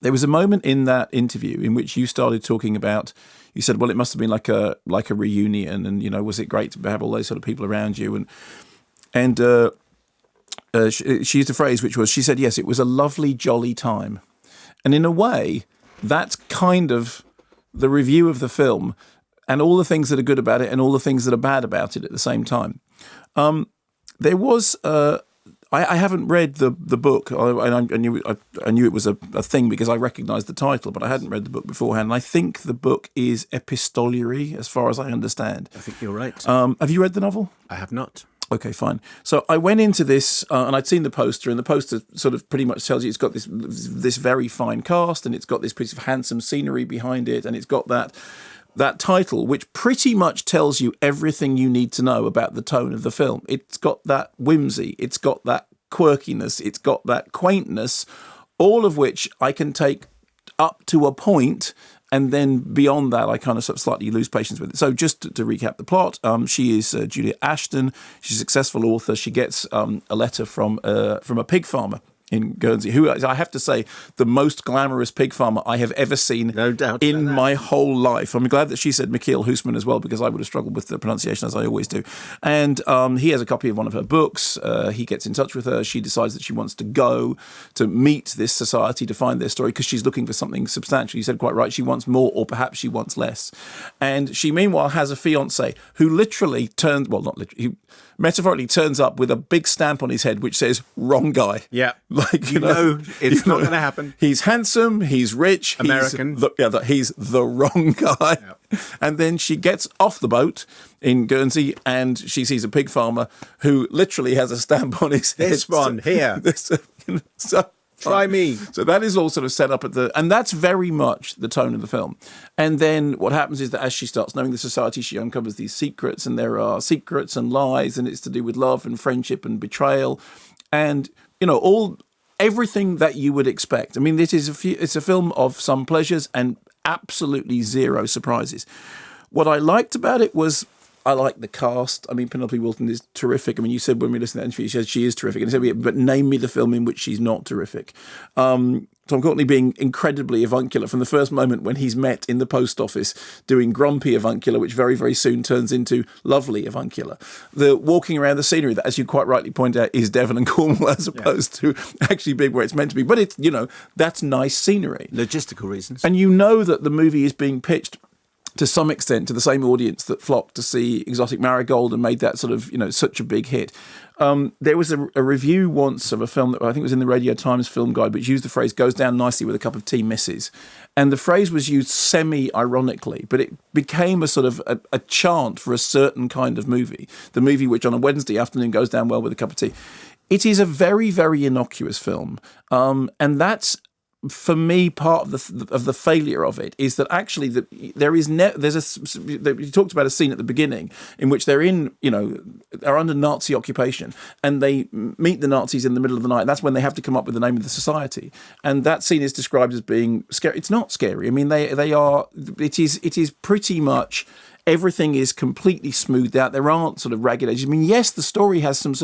there was a moment in that interview in which you started talking about, you said, well, it must have been like a reunion, and was it great to have all those sort of people around you, and she used a phrase which was, she said, yes, it was a lovely, jolly time. And in a way, that's kind of the review of the film and all the things that are good about it and all the things that are bad about it at the same time. There was, I haven't read the book. I knew it was a thing because I recognised the title, but I hadn't read the book beforehand. And I think the book is epistolary, as far as I understand. I think you're right. Have you read the novel? I have not. Okay, fine. So I went into this and I'd seen the poster, and the poster sort of pretty much tells you it's got this very fine cast, and it's got this piece of handsome scenery behind it, and it's got that title, which pretty much tells you everything you need to know about the tone of the film. It's got that whimsy, it's got that quirkiness, it's got that quaintness, all of which I can take up to a point, and then beyond that, I kind of slightly lose patience with it. So just to recap the plot, she is Julia Ashton. She's a successful author. She gets a letter from a pig farmer in Guernsey, who is, I have to say, the most glamorous pig farmer I have ever seen, no doubt, in my whole life. I'm glad that she said Michiel Hoosman as well, because I would have struggled with the pronunciation, as I always do. And he has a copy of one of her books. He gets in touch with her. She decides that she wants to go to meet this society to find their story, because she's looking for something substantial. You said quite right. She wants more, or perhaps she wants less. And she, meanwhile, has a fiancé who literally turns, well, not literally, he metaphorically turns up with a big stamp on his head which says "wrong guy." Yeah, like you know it's not going to happen. He's handsome, he's rich, American. He's the wrong guy. Yep. And then she gets off the boat in Guernsey, and she sees a pig farmer who literally has a stamp on his head. This one here. Try me. So that is all sort of set up and that's very much the tone of the film. And then what happens is that as she starts knowing the society, she uncovers these secrets, and there are secrets and lies, and it's to do with love and friendship and betrayal, and everything that you would expect. I mean, it's a film of some pleasures and absolutely zero surprises. What I liked about it was, I like the cast. I mean, Penelope Wilton is terrific. I mean, you said when we listened to that interview, she said she is terrific. And I said, but name me the film in which she's not terrific. Tom Courtenay being incredibly avuncular from the first moment when he's met in the post office, doing grumpy avuncular, which very, very soon turns into lovely avuncular. The walking around the scenery that, as you quite rightly point out, is Devon and Cornwall as opposed to actually being where it's meant to be. But it's, that's nice scenery. Logistical reasons. And that the movie is being pitched to some extent to the same audience that flocked to see Exotic Marigold and made that sort of, such a big hit. There was a review once of a film that I think was in the Radio Times film guide, which used the phrase "goes down nicely with a cup of tea, misses." And the phrase was used semi-ironically, but it became a sort of a chant for a certain kind of movie. The movie which on a Wednesday afternoon goes down well with a cup of tea. It is a very, very innocuous film. And that's, for me, part of the failure of it is that actually you talked about a scene at the beginning in which they're are under Nazi occupation, and they meet the Nazis in the middle of the night. And that's when they have to come up with the name of the society, and that scene is described as being scary. It's not scary. I mean, they are. It is pretty much. Everything is completely smoothed out. There aren't sort of ragged edges. I mean, yes, the story has some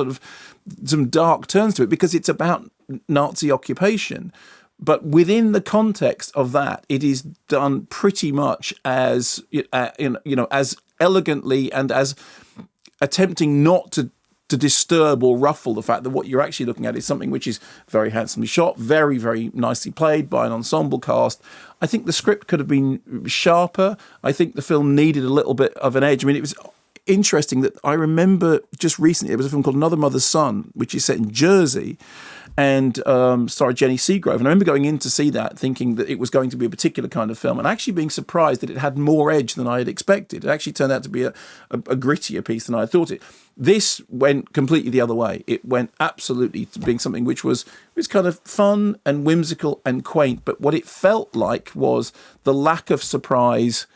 dark turns to it because it's about Nazi occupation. But within the context of that, it is done pretty much as as elegantly and as attempting not to disturb or ruffle the fact that what you're actually looking at is something which is very handsomely shot, very, very nicely played by an ensemble cast. I think the script could have been sharper. I think the film needed a little bit of an edge. I mean, it was interesting that I remember just recently, there was a film called Another Mother's Son, which is set in Jersey, and starred Jenny Seagrove. And I remember going in to see that thinking that it was going to be a particular kind of film, and actually being surprised that it had more edge than I had expected. It actually turned out to be a grittier piece than I had thought it. This went completely the other way. It went absolutely to being something which was kind of fun and whimsical and quaint, but what it felt like was the lack of surprise.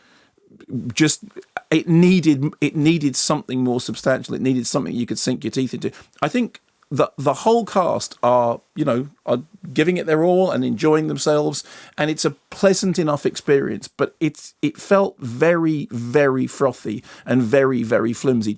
Just it needed something more substantial. It needed something you could sink your teeth into. I think the whole cast are giving it their all and enjoying themselves, and it's a pleasant enough experience, but it felt very, very frothy and very, very flimsy.